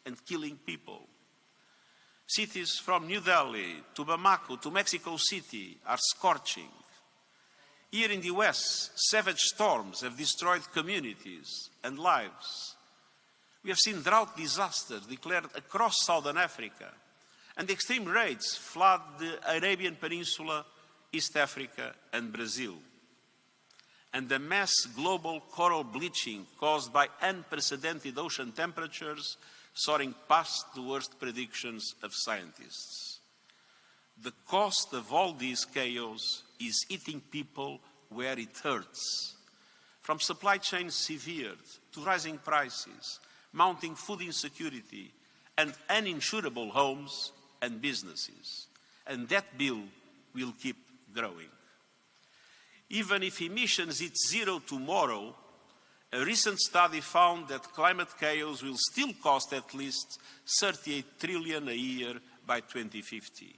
and killing people. Cities from New Delhi to Bamako to Mexico City are scorching. Here in the US, savage storms have destroyed communities and lives. We have seen drought disasters declared across Southern Africa, and extreme rains flood the Arabian Peninsula, East Africa, and Brazil. And the mass global coral bleaching caused by unprecedented ocean temperatures soaring past the worst predictions of scientists. The cost of all this chaos is hitting people where it hurts. From supply chains severed to rising prices, mounting food insecurity, and uninsurable homes and businesses. And that bill will keep growing. Even if emissions hit zero tomorrow, a recent study found that climate chaos will still cost at least 38 trillion a year by 2050.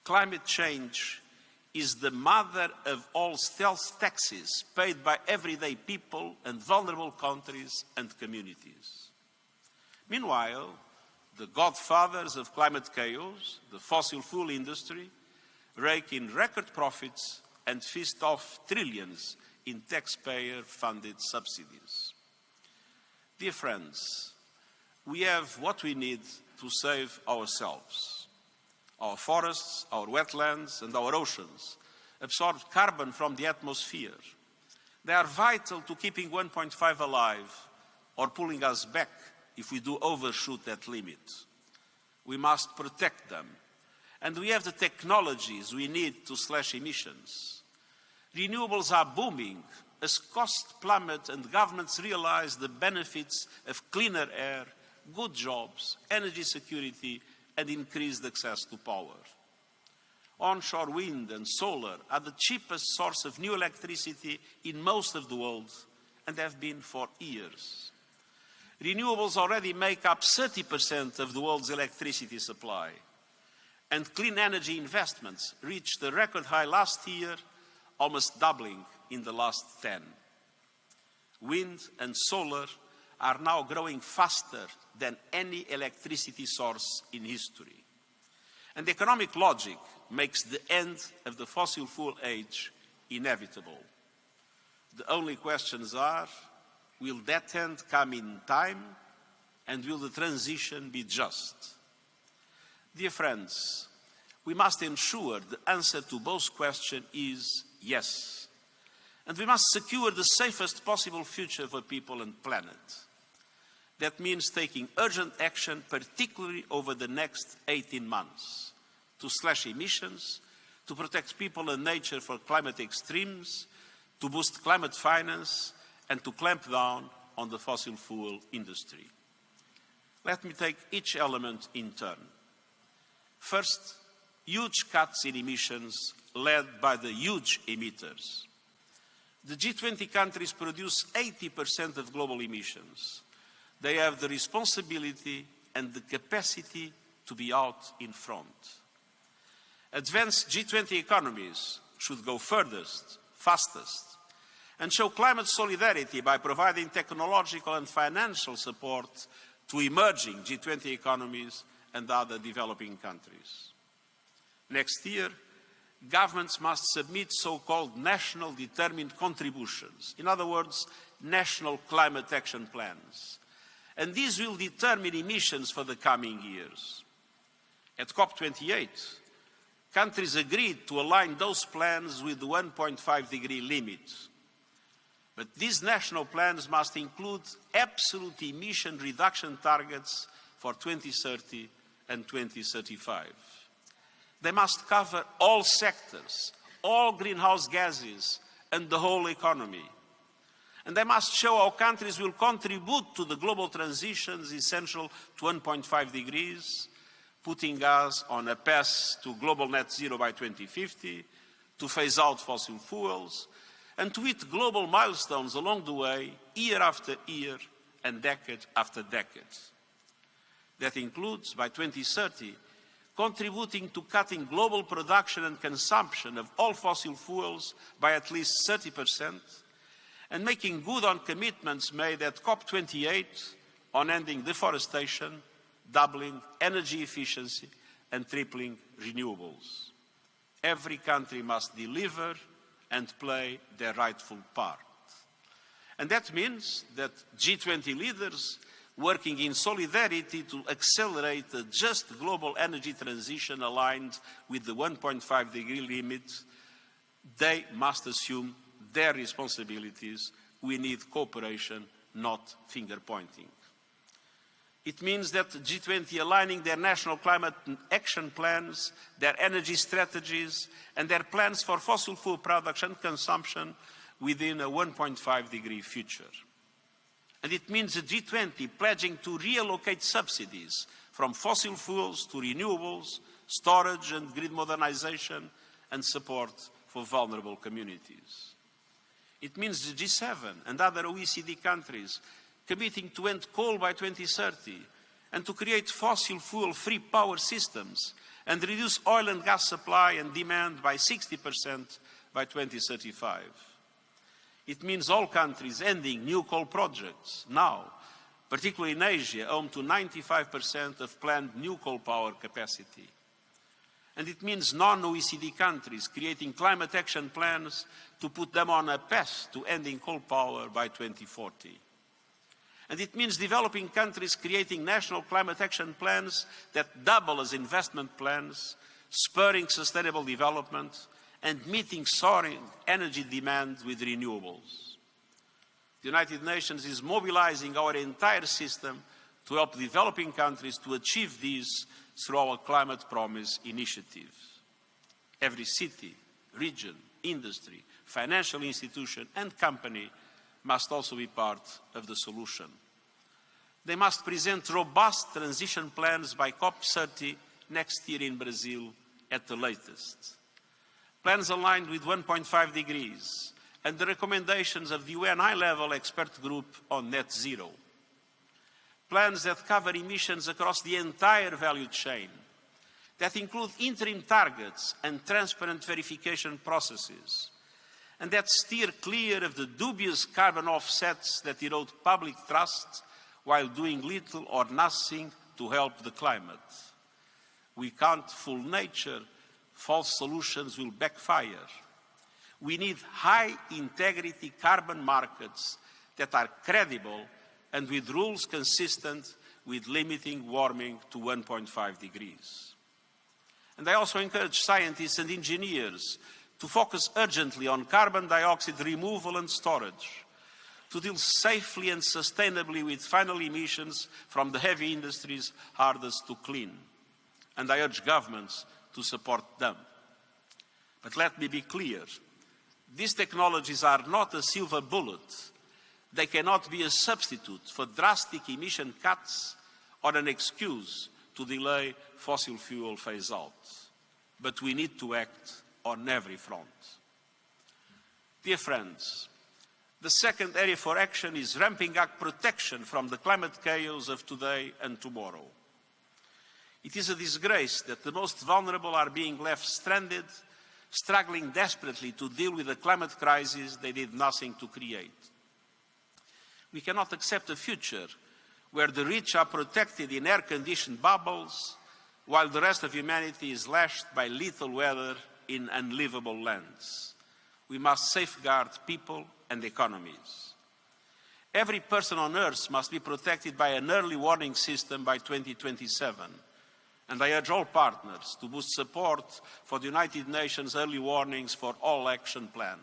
Climate change is the mother of all stealth taxes paid by everyday people and vulnerable countries and communities. Meanwhile, the godfathers of climate chaos, the fossil fuel industry, rake in record profits and feast off trillions in taxpayer-funded subsidies. Dear friends, we have what we need to save ourselves. Our forests, our wetlands, and our oceans absorb carbon from the atmosphere. They are vital to keeping 1.5 alive or pulling us back if we do overshoot that limit. We must protect them, and we have the technologies we need to slash emissions. Renewables are booming as costs plummet and governments realize the benefits of cleaner air, good jobs, energy security, and increased access to power. Onshore wind and solar are the cheapest source of new electricity in most of the world and have been for years. Renewables already make up 30% of the world's electricity supply, and clean energy investments reached a record high last year, almost doubling in the last 10. Wind and solar are now growing faster than any electricity source in history. And economic logic makes the end of the fossil fuel age inevitable. The only questions are, will that end come in time, and will the transition be just? Dear friends, we must ensure the answer to both questions is yes. And we must secure the safest possible future for people and planet. That means taking urgent action, particularly over the next 18 months, to slash emissions, to protect people and nature from climate extremes, to boost climate finance, and to clamp down on the fossil fuel industry. Let me take each element in turn. First, huge cuts in emissions led by the huge emitters. The G20 countries produce 80% of global emissions. They have the responsibility and the capacity to be out in front. Advanced G20 economies should go furthest, fastest, and show climate solidarity by providing technological and financial support to emerging G20 economies and other developing countries. Next year, governments must submit so-called national determined contributions, in other words, national climate action plans. And these will determine emissions for the coming years. At COP28, countries agreed to align those plans with the 1.5-degree limit. But these national plans must include absolute emission reduction targets for 2030 and 2035. They must cover all sectors, all greenhouse gases, and the whole economy. And they must show how countries will contribute to the global transitions essential to 1.5 degrees, putting us on a path to global net zero by 2050, to phase out fossil fuels, and to hit global milestones along the way, year after year and decade after decade. That includes, by 2030, contributing to cutting global production and consumption of all fossil fuels by at least 30%, and making good on commitments made at COP28 on ending deforestation, doubling energy efficiency, and tripling renewables. Every country must deliver and play their rightful part. And that means that G20 leaders working in solidarity to accelerate a just global energy transition aligned with the 1.5-degree limit, they must assume their responsibilities. We need cooperation, not finger-pointing. It means that G20 aligning their national climate action plans, their energy strategies, and their plans for fossil fuel production and consumption within a 1.5-degree future. And it means the G20 pledging to reallocate subsidies from fossil fuels to renewables, storage and grid modernization, and support for vulnerable communities. It means the G7 and other OECD countries committing to end coal by 2030 and to create fossil fuel-free power systems and reduce oil and gas supply and demand by 60% by 2035. It means all countries ending new coal projects now, particularly in Asia, home to 95% of planned new coal power capacity. And it means non-OECD countries creating climate action plans to put them on a path to ending coal power by 2040. And it means developing countries creating national climate action plans that double as investment plans, spurring sustainable development, and meeting soaring energy demand with renewables. The United Nations is mobilizing our entire system to help developing countries to achieve these through our Climate Promise initiative. Every city, region, industry, financial institution, and company must also be part of the solution. They must present robust transition plans by COP30 next year in Brazil at the latest. Plans aligned with 1.5 degrees and the recommendations of the UN high-level expert group on net zero. Plans that cover emissions across the entire value chain, that include interim targets and transparent verification processes, and that steer clear of the dubious carbon offsets that erode public trust while doing little or nothing to help the climate. We can't fool nature. False solutions will backfire. We need high-integrity carbon markets that are credible and with rules consistent with limiting warming to 1.5 degrees. And I also encourage scientists and engineers to focus urgently on carbon dioxide removal and storage, to deal safely and sustainably with final emissions from the heavy industries hardest to clean. And I urge governments to support them. But let me be clear, these technologies are not a silver bullet. They cannot be a substitute for drastic emission cuts or an excuse to delay fossil fuel phase-out. But we need to act on every front. Dear friends, the second area for action is ramping up protection from the climate chaos of today and tomorrow. It is a disgrace that the most vulnerable are being left stranded, struggling desperately to deal with a climate crisis they did nothing to create. We cannot accept a future where the rich are protected in air-conditioned bubbles, while the rest of humanity is lashed by lethal weather in unlivable lands. We must safeguard people and economies. Every person on Earth must be protected by an early warning system by 2027. And I urge all partners to boost support for the United Nations Early Warnings for All Action Plan.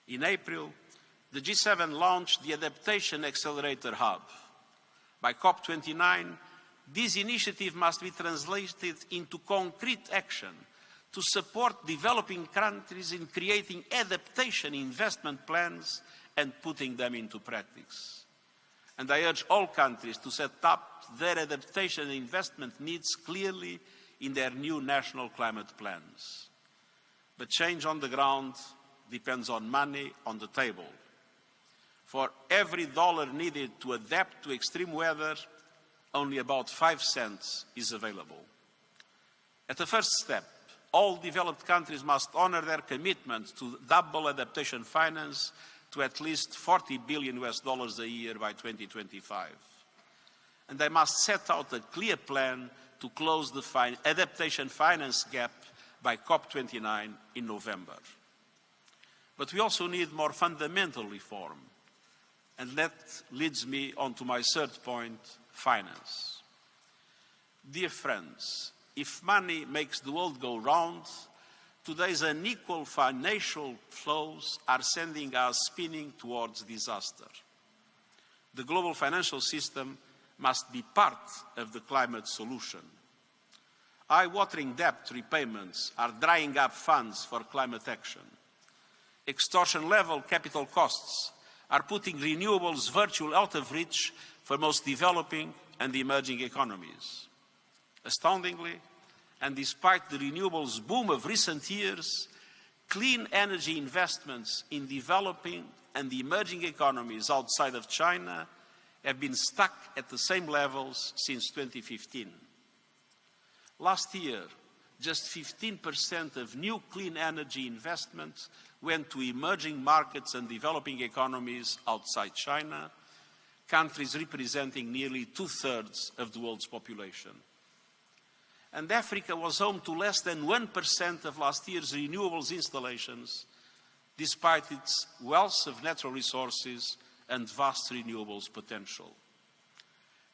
In April, the G7 launched the Adaptation Accelerator Hub. By COP29, this initiative must be translated into concrete action to support developing countries in creating adaptation investment plans and putting them into practice. And I urge all countries to set up their adaptation investment needs clearly in their new national climate plans. But change on the ground depends on money on the table. For every dollar needed to adapt to extreme weather, only about 5 cents is available. At the first step, all developed countries must honor their commitment to double adaptation finance to at least $40 billion a year by 2025. and they must set out a clear plan to close the adaptation finance gap by COP29 in November. But we also need more fundamental reform, and that leads me on to my third point, finance. Dear friends, if money makes the world go round, today's unequal financial flows are sending us spinning towards disaster. The global financial system must be part of the climate solution. Eye-watering debt repayments are drying up funds for climate action. Extortion-level capital costs are putting renewables virtually out of reach for most developing and emerging economies. Astoundingly, and despite the renewables boom of recent years, clean energy investments in developing and emerging economies outside of China have been stuck at the same levels since 2015. Last year, just 15% of new clean energy investments went to emerging markets and developing economies outside China, countries representing nearly 2/3 of the world's population. And Africa was home to less than 1% of last year's renewables installations, despite its wealth of natural resources and vast renewables potential.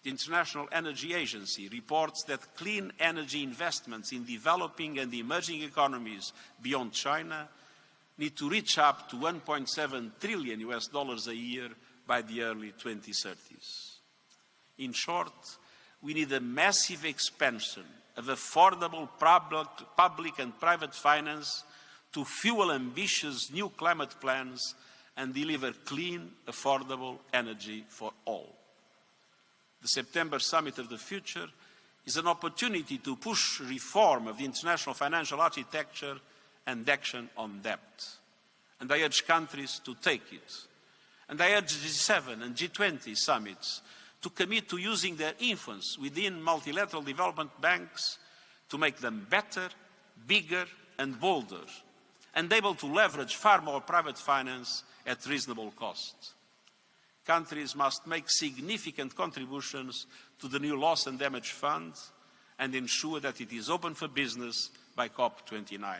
The International Energy Agency reports that clean energy investments in developing and emerging economies beyond China need to reach up to $1.7 trillion a year by the early 2030s. In short, we need a massive expansion of affordable public and private finance to fuel ambitious new climate plans and deliver clean, affordable energy for all. The September Summit of the Future is an opportunity to push reform of the international financial architecture and action on debt. And I urge countries to take it. And I urge the G7 and G20 summits to commit to using their influence within multilateral development banks to make them better, bigger and bolder, and able to leverage far more private finance at reasonable cost. Countries must make significant contributions to the new Loss and Damage Fund and ensure that it is open for business by COP29.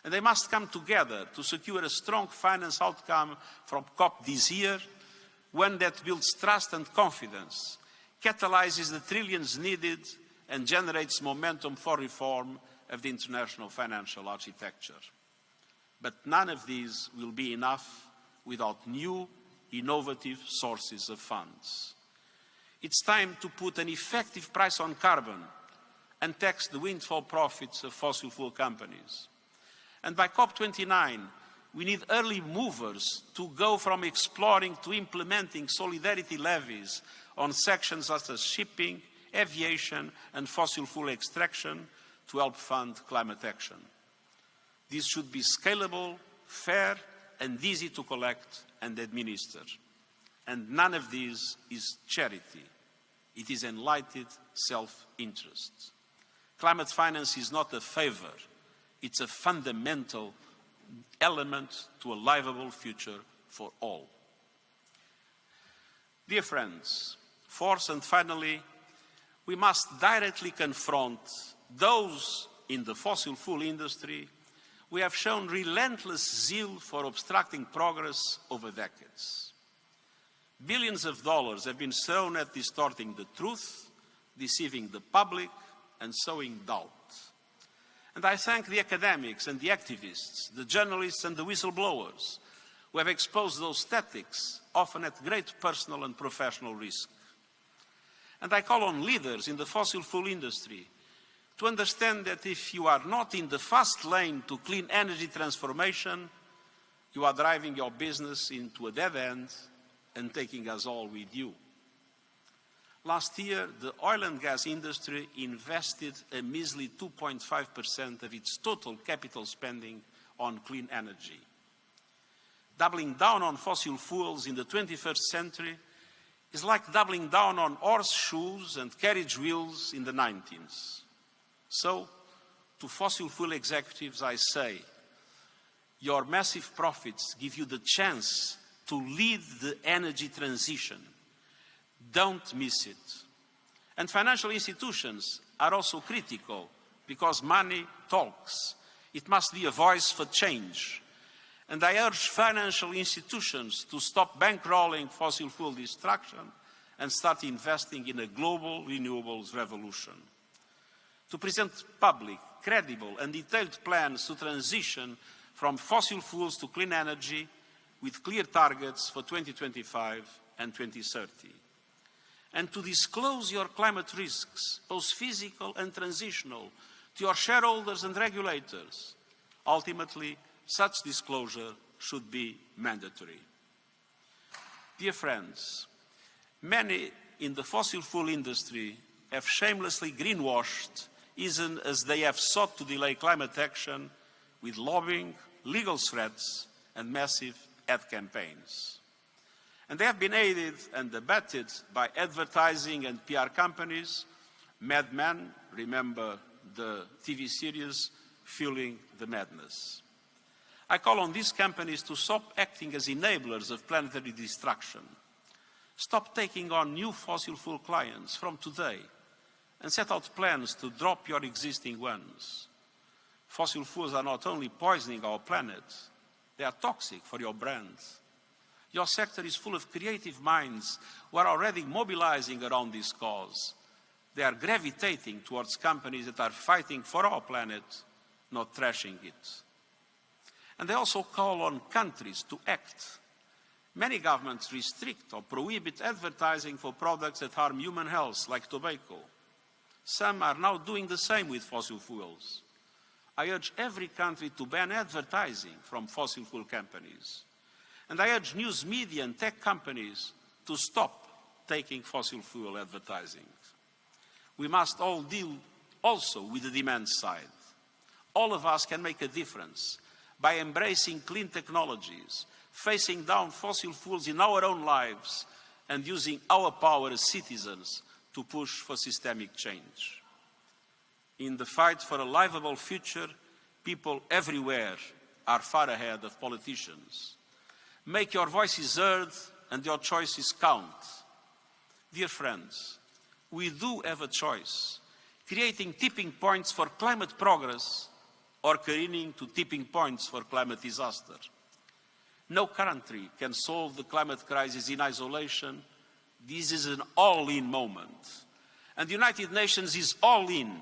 And they must come together to secure a strong finance outcome from COP this year, one that builds trust and confidence, catalyzes the trillions needed, and generates momentum for reform of the international financial architecture. But none of these will be enough without new, innovative sources of funds. It's time to put an effective price on carbon and tax the windfall profits of fossil fuel companies. And by COP29, we need early movers to go from exploring to implementing solidarity levies on sections such as shipping, aviation, and fossil fuel extraction to help fund climate action. This should be scalable, fair, and easy to collect and administer. And none of this is charity. It is enlightened self-interest. Climate finance is not a favor. It's a fundamental element to a livable future for all. Dear friends, fourth and finally, we must directly confront those in the fossil fuel industry who have shown relentless zeal for obstructing progress over decades. Billions of dollars have been thrown at distorting the truth, deceiving the public, and sowing doubt. And I thank the academics and the activists, the journalists and the whistleblowers who have exposed those tactics, often at great personal and professional risk. And I call on leaders in the fossil fuel industry to understand that if you are not in the fast lane to clean energy transformation, you are driving your business into a dead end and taking us all with you. Last year, the oil and gas industry invested a measly 2.5% of its total capital spending on clean energy. Doubling down on fossil fuels in the 21st century is like doubling down on horseshoes and carriage wheels in the 19th. So, to fossil fuel executives, I say, your massive profits give you the chance to lead the energy transition. Don't miss it. And financial institutions are also critical because money talks. It must be a voice for change. And I urge financial institutions to stop bankrolling fossil fuel destruction and start investing in a global renewables revolution. To present public, credible and detailed plans to transition from fossil fuels to clean energy with clear targets for 2025 and 2030. And to disclose your climate risks, both physical and transitional, to your shareholders and regulators. Ultimately, such disclosure should be mandatory. Dear friends, many in the fossil fuel industry have shamelessly greenwashed, even as they have sought to delay climate action with lobbying, legal threats, and massive ad campaigns. And they have been aided and abetted by advertising and PR companies. Mad Men, remember the TV series, Fueling the Madness. I call on these companies to stop acting as enablers of planetary destruction. Stop taking on new fossil fuel clients from today and set out plans to drop your existing ones. Fossil fuels are not only poisoning our planet, they are toxic for your brand. Your sector is full of creative minds who are already mobilizing around this cause. They are gravitating towards companies that are fighting for our planet, not trashing it. And they also call on countries to act. Many governments restrict or prohibit advertising for products that harm human health, like tobacco. Some are now doing the same with fossil fuels. I urge every country to ban advertising from fossil fuel companies. And I urge news media and tech companies to stop taking fossil fuel advertising. We must all deal also with the demand side. All of us can make a difference by embracing clean technologies, facing down fossil fuels in our own lives, and using our power as citizens to push for systemic change. In the fight for a livable future, people everywhere are far ahead of politicians. Make your voices heard and your choices count. Dear friends, we do have a choice, creating tipping points for climate progress or careening to tipping points for climate disaster. No country can solve the climate crisis in isolation. This is an all-in moment. And the United Nations is all in,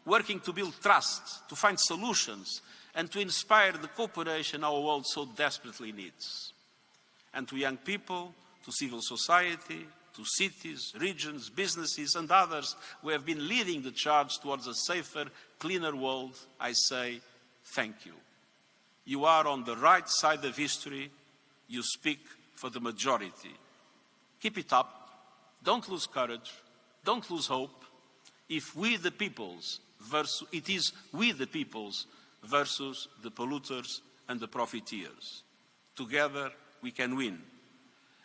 working to build trust, to find solutions, and to inspire the cooperation our world so desperately needs. And to young people, to civil society, to cities, regions, businesses, and others who have been leading the charge towards a safer, cleaner world, I say thank you. You are on the right side of history. You speak for the majority. Keep it up. Don't lose courage. Don't lose hope. If we the peoples versus, it is we the peoples versus the polluters and the profiteers. Together we can win.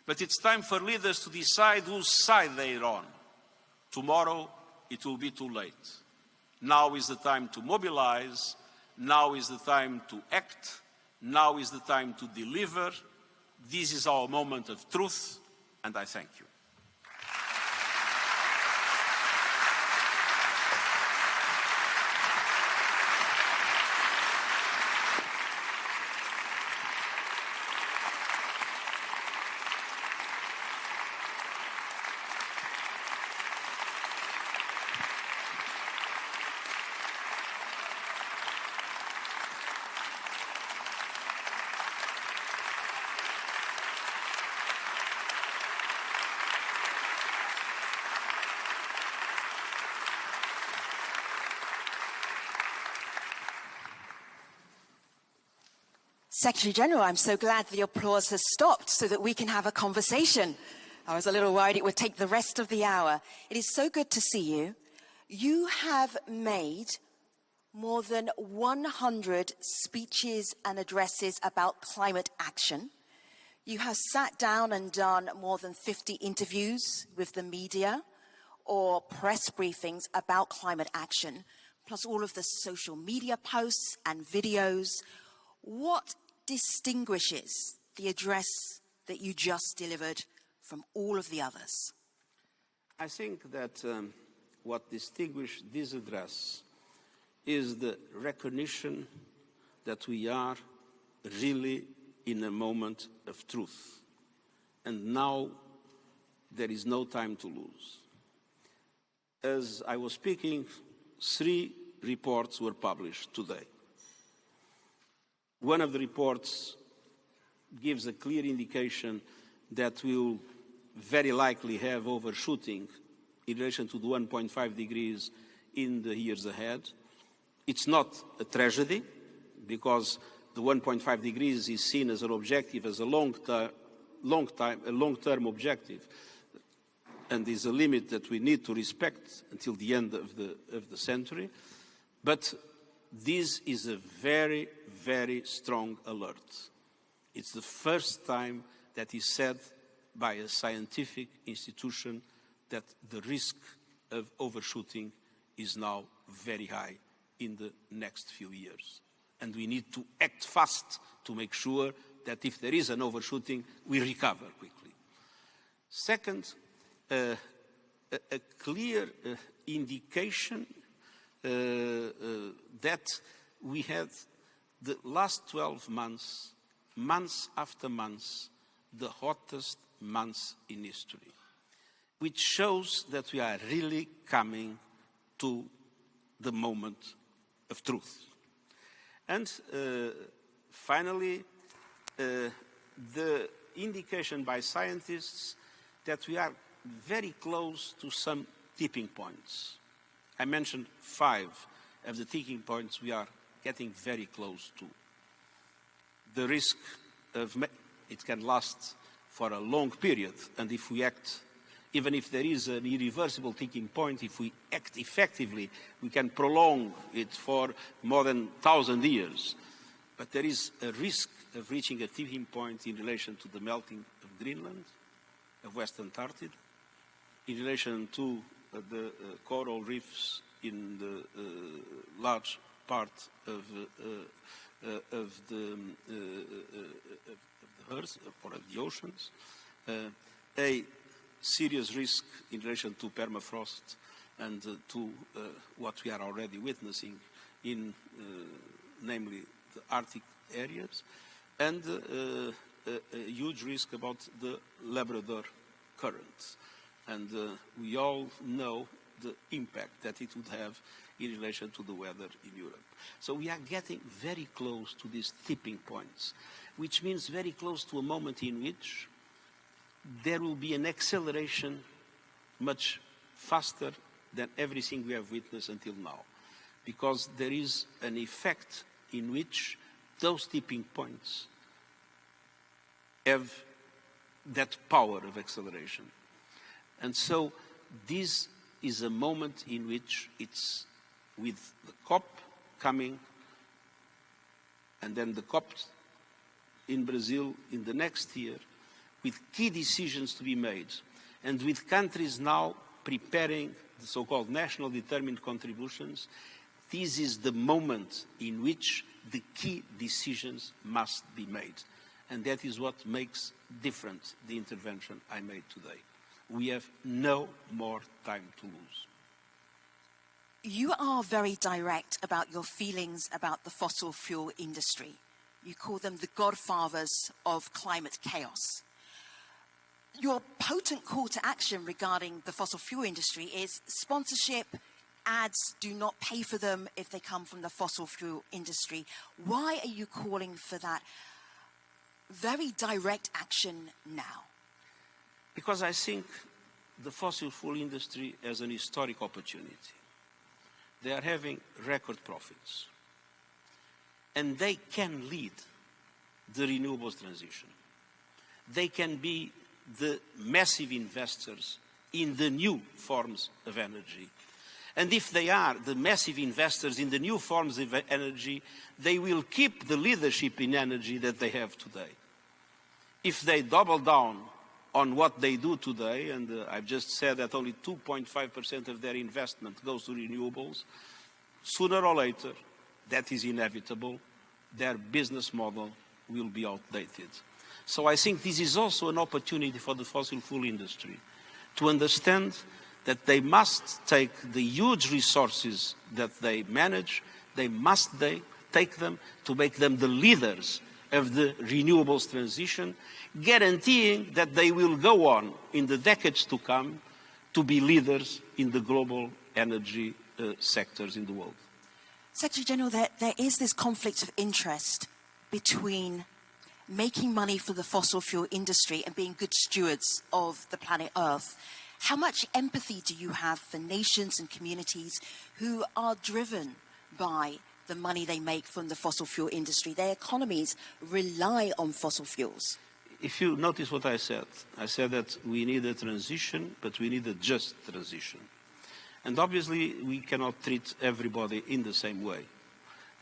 But it's time for leaders to decide whose side they are on. Tomorrow it will be too late. Now is the time to mobilize. Now is the time to act. Now is the time to deliver. This is our moment of truth, and I thank you. Secretary-General, I'm so glad the applause has stopped so that we can have a conversation. I was a little worried it would take the rest of the hour. It is so good to see you. You have made more than 100 speeches and addresses about climate action. You have sat down and done more than 50 interviews with the media or press briefings about climate action, plus all of the social media posts and videos. What distinguishes the address that you just delivered from all of the others? I think that what distinguishes this address is the recognition that we are really in a moment of truth. And now there is no time to lose. As I was speaking, 3 reports were published today. One of the reports gives a clear indication that we'll very likely have overshooting in relation to the 1.5 degrees in the years ahead. It's not a tragedy, because the 1.5 degrees is seen as an objective, as a long-term objective, and is a limit that we need to respect until the end of the century. But this is a very, very strong alert. It's the first time that is said by a scientific institution that the risk of overshooting is now very high in the next few years. And we need to act fast to make sure that if there is an overshooting, we recover quickly. Second, a clear indication that we had the last 12 months, months after months, the hottest months in history, which shows that we are really coming to the moment of truth. And finally, the indication by scientists that we are very close to some tipping points. I mentioned 5 of the tipping points we are getting very close to. The risk of it can last for a long period, and if we act, even if there is an irreversible tipping point, if we act effectively, we can prolong it for more than 1,000 years. But there is a risk of reaching a tipping point in relation to the melting of Greenland, of West Antarctica, in relation to the coral reefs in the large part of the earth, or of the oceans, a serious risk in relation to permafrost and to what we are already witnessing in, namely, the Arctic areas, and a huge risk about the Labrador currents. And we all know the impact that it would have in relation to the weather in Europe. So we are getting very close to these tipping points, which means very close to a moment in which there will be an acceleration much faster than everything we have witnessed until now, because there is an effect in which those tipping points have that power of acceleration. And so this is a moment in which it's with the COP coming, and then the COP in Brazil in the next year, with key decisions to be made, and with countries now preparing the so-called national determined contributions. This is the moment in which the key decisions must be made. And that is what makes different the intervention I made today. We have no more time to lose. You are very direct about your feelings about the fossil fuel industry. You call them the godfathers of climate chaos. Your potent call to action regarding the fossil fuel industry is sponsorship. Ads, do not pay for them if they come from the fossil fuel industry. Why are you calling for that very direct action now? Because I think the fossil fuel industry has an historic opportunity. They are having record profits, and they can lead the renewables transition. They can be the massive investors in the new forms of energy. And if they are the massive investors in the new forms of energy, they will keep the leadership in energy that they have today. If they double down on what they do today, and I've just said that only 2.5% of their investment goes to renewables, sooner or later, that is inevitable, their business model will be outdated. So I think this is also an opportunity for the fossil fuel industry to understand that they must take the huge resources that they manage, they take them to make them the leaders of the renewables transition, guaranteeing that they will go on in the decades to come to be leaders in the global energy sectors in the world. Secretary-General, there is this conflict of interest between making money for the fossil fuel industry and being good stewards of the planet Earth. How much empathy do you have for nations and communities who are driven by the money they make from the fossil fuel industry? Their economies rely on fossil fuels. If you notice what I said that we need a transition, but we need a just transition. And obviously, we cannot treat everybody in the same way.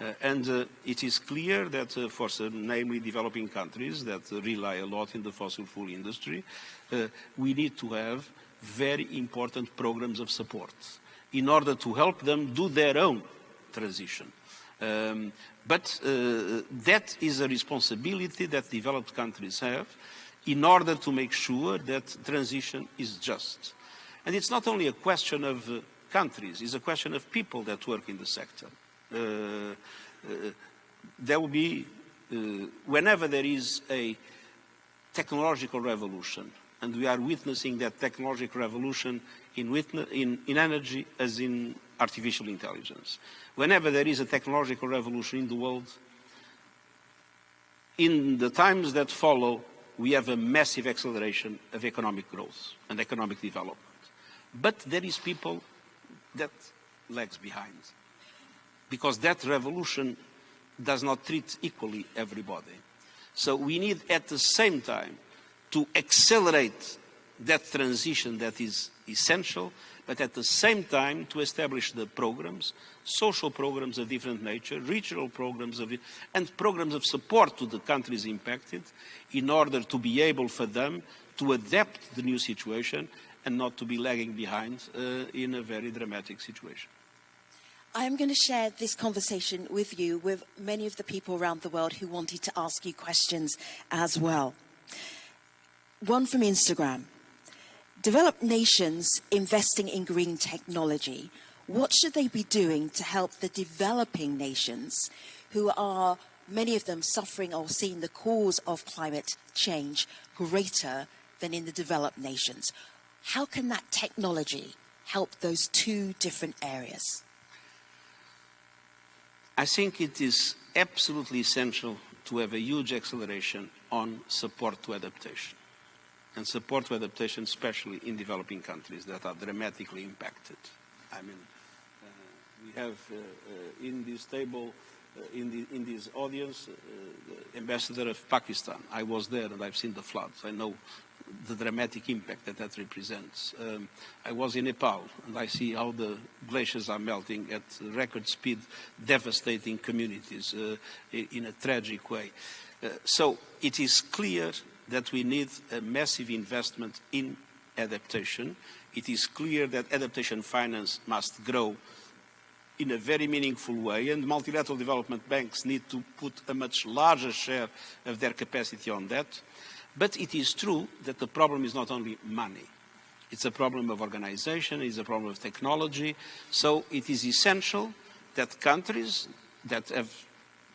It is clear that for some, namely developing countries that rely a lot in the fossil fuel industry, we need to have very important programs of support in order to help them do their own transition. But that is a responsibility that developed countries have in order to make sure that transition is just. And it's not only a question of countries, it's a question of people that work in the sector. There will be, whenever there is a technological revolution, and we are witnessing that technological revolution in energy as in artificial intelligence. Whenever there is a technological revolution in the world, in the times that follow, we have a massive acceleration of economic growth and economic development. But there is people that lags behind, because that revolution does not treat equally everybody. So we need at the same time to accelerate that transition that is essential, but at the same time to establish the programs, social programs of different nature, regional programs and programs of support to the countries impacted in order to be able for them to adapt to the new situation and not to be lagging behind in a very dramatic situation. I am going to share this conversation with you, with many of the people around the world who wanted to ask you questions as well. One from Instagram. Developed nations investing in green technology, what should they be doing to help the developing nations who are, many of them, suffering or seeing the cause of climate change greater than in the developed nations? How can that technology help those two different areas? I think it is absolutely essential to have a huge acceleration on support to adaptation. And support to adaptation, especially in developing countries that are dramatically impacted. I mean, we have in this table, in this audience, the ambassador of Pakistan. I was there and I've seen the floods. I know the dramatic impact that represents. I was in Nepal and I see how the glaciers are melting at record speed, devastating communities in a tragic way. So it is clear that we need a massive investment in adaptation. It is clear that adaptation finance must grow in a very meaningful way, and multilateral development banks need to put a much larger share of their capacity on that. But it is true that the problem is not only money. It's a problem of organization, it's a problem of technology. So it is essential that countries that have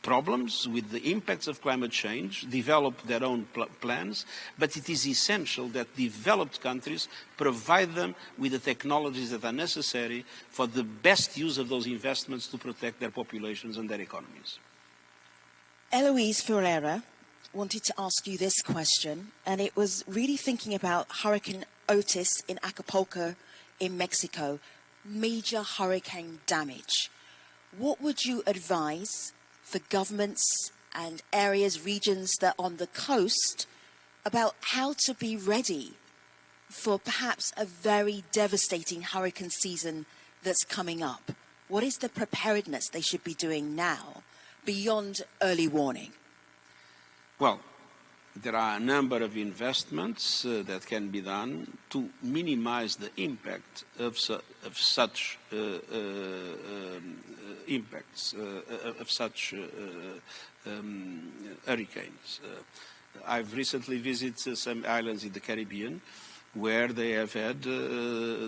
problems with the impacts of climate change develop their own plans, but it is essential that developed countries provide them with the technologies that are necessary for the best use of those investments to protect their populations and their economies. Eloise Ferreira wanted to ask you this question, and it was really thinking about Hurricane Otis in Acapulco in Mexico, major hurricane damage. What would you advise for governments and areas, regions that are on the coast about how to be ready for perhaps a very devastating hurricane season that's coming up? What is the preparedness they should be doing now beyond early warning? Well, there are a number of investments that can be done to minimize the impact of such impacts, of such hurricanes. I've recently visited some islands in the Caribbean where they have had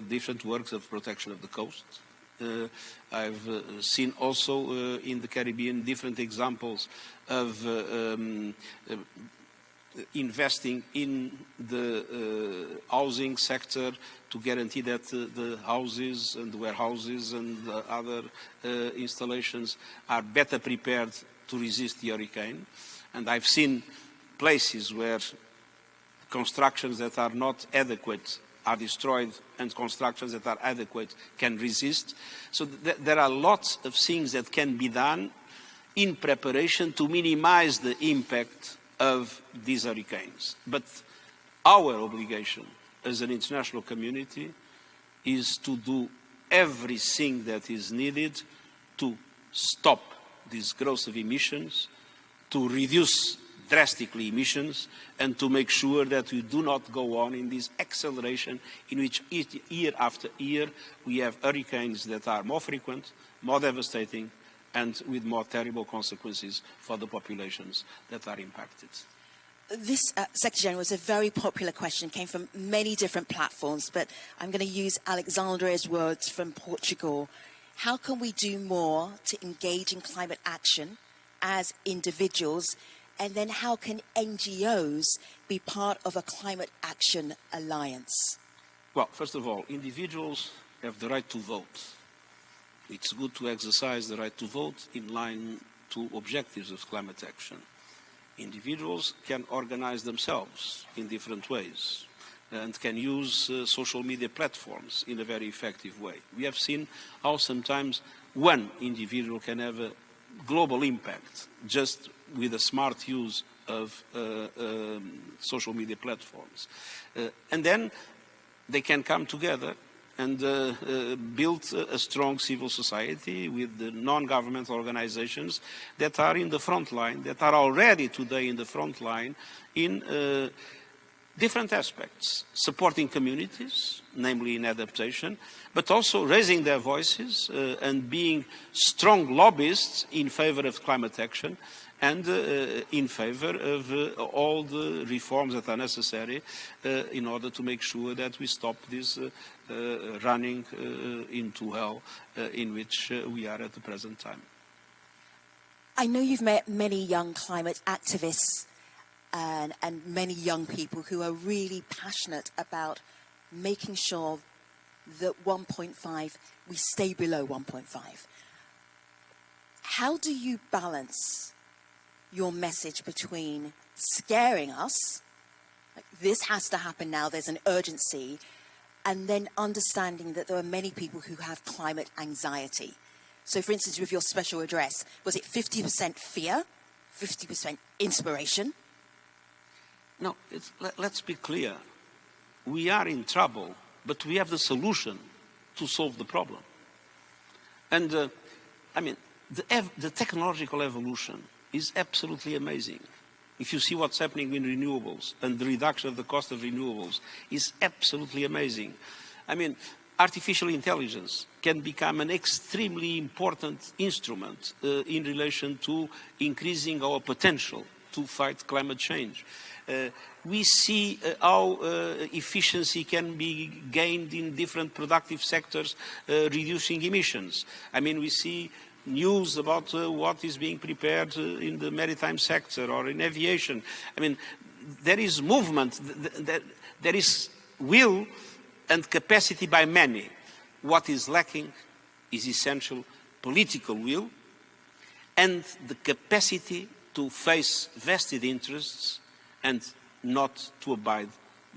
different works of protection of the coast. I've seen also in the Caribbean different examples of investing in the housing sector to guarantee that the houses and the warehouses and the other installations are better prepared to resist the hurricane. And I've seen places where constructions that are not adequate are destroyed and constructions that are adequate can resist. So there are lots of things that can be done in preparation to minimize the impact of these hurricanes. But our obligation as an international community is to do everything that is needed to stop this growth of emissions, to reduce drastically emissions, and to make sure that we do not go on in this acceleration in which year after year we have hurricanes that are more frequent, more devastating, and with more terrible consequences for the populations that are impacted. This, Secretary-General, was a very popular question, came from many different platforms, but I'm going to use Alexandria's words from Portugal. How can we do more to engage in climate action as individuals, and then how can NGOs be part of a climate action alliance? Well, first of all, individuals have the right to vote. It's good to exercise the right to vote in line to objectives of climate action. Individuals can organize themselves in different ways and can use social media platforms in a very effective way. We have seen how sometimes one individual can have a global impact just with a smart use of social media platforms. And then they can come together and build a strong civil society with the non-governmental organizations that are in the front line, that are already today in the front line in different aspects, supporting communities, namely in adaptation, but also raising their voices and being strong lobbyists in favor of climate action and in favor of all the reforms that are necessary in order to make sure that we stop this running into hell in which we are at the present time. I know you've met many young climate activists and many young people who are really passionate about making sure that 1.5, we stay below 1.5. How do you balance your message between scaring us, like this has to happen now, there's an urgency, and then understanding that there are many people who have climate anxiety? So for instance, with your special address, was it 50% fear, 50% inspiration? No, let's be clear. We are in trouble, but we have the solution to solve the problem. And I mean, the technological evolution is absolutely amazing. If you see what's happening in renewables and the reduction of the cost of renewables is absolutely amazing. I mean, artificial intelligence can become an extremely important instrument in relation to increasing our potential to fight climate change. We see how efficiency can be gained in different productive sectors, reducing emissions. I mean, we see news about what is being prepared in the maritime sector or in aviation. I mean, there is movement, there is will and capacity by many. What is lacking is essential political will and the capacity to face vested interests and not to abide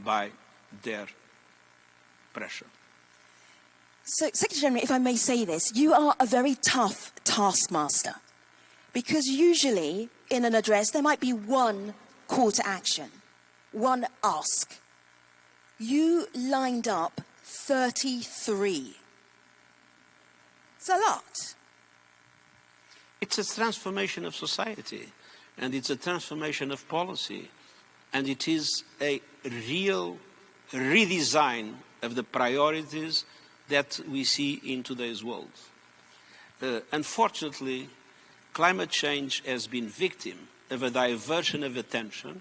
by their pressure. So, Secretary-General, if I may say this, you are a very tough taskmaster, because usually in an address there might be one call to action, one ask. You lined up 33. It's a lot. It's a transformation of society, and it's a transformation of policy, and it is a real redesign of the priorities that we see in today's world. Unfortunately, climate change has been victim of a diversion of attention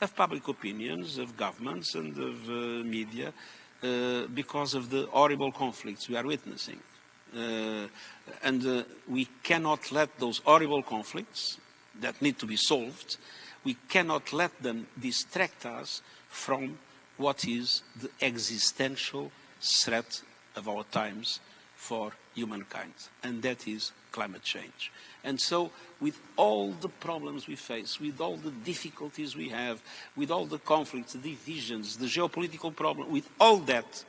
of public opinions, of governments and of media because of the horrible conflicts we are witnessing. We cannot let those horrible conflicts that need to be solved, we cannot let them distract us from what is the existential threat of our times for humankind, and that is climate change. And so, with all the problems we face, with all the difficulties we have, with all the conflicts, the divisions, the geopolitical problem, with all that,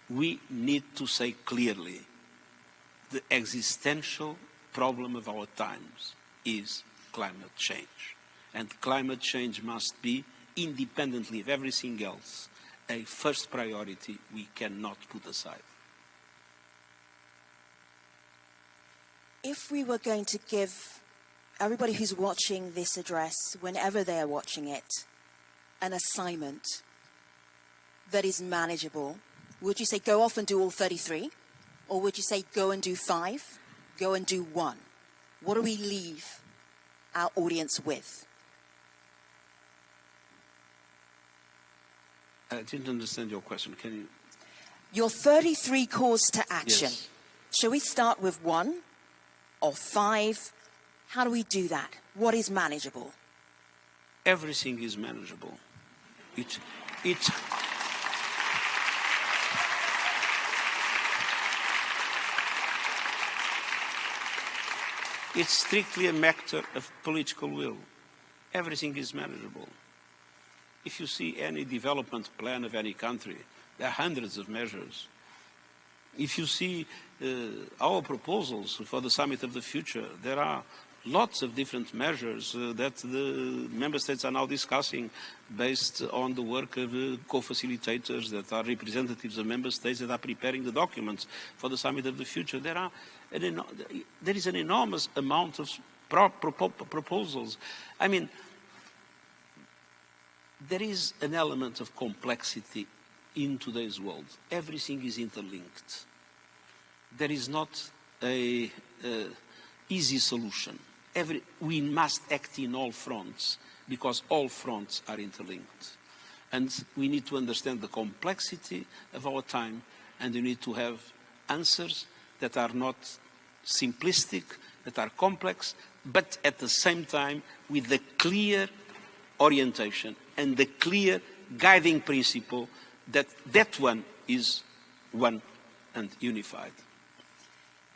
we need to say clearly, the existential problem of our times is climate change. And climate change must be, independently of everything else, a first priority we cannot put aside. If we were going to give everybody who's watching this address, whenever they are watching it, an assignment that is manageable, would you say go off and do all 33? Or would you say go and do 5, go and do 1? What do we leave our audience with? I didn't understand your question. Can you? Your 33 calls to action. Yes. Shall we start with 1 or 5? How do we do that? What is manageable? Everything is manageable. It's strictly a matter of political will. Everything is manageable. If you see any development plan of any country, there are hundreds of measures. If you see our proposals for the Summit of the Future, there are lots of different measures that the member states are now discussing based on the work of co-facilitators that are representatives of member states that are preparing the documents for the Summit of the Future. There is an enormous amount of proposals. I mean, there is an element of complexity in today's world. Everything is interlinked. There is not an easy solution. We must act in all fronts because all fronts are interlinked. And we need to understand the complexity of our time, and we need to have answers that are not simplistic, that are complex, but at the same time with the clear orientation and the clear guiding principle that that one is one and unified.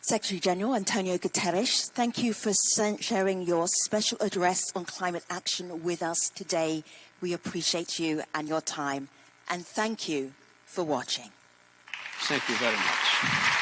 Secretary-General Antonio Guterres, thank you for sharing your special address on climate action with us today. We appreciate you and your time, and thank you for watching. Thank you very much.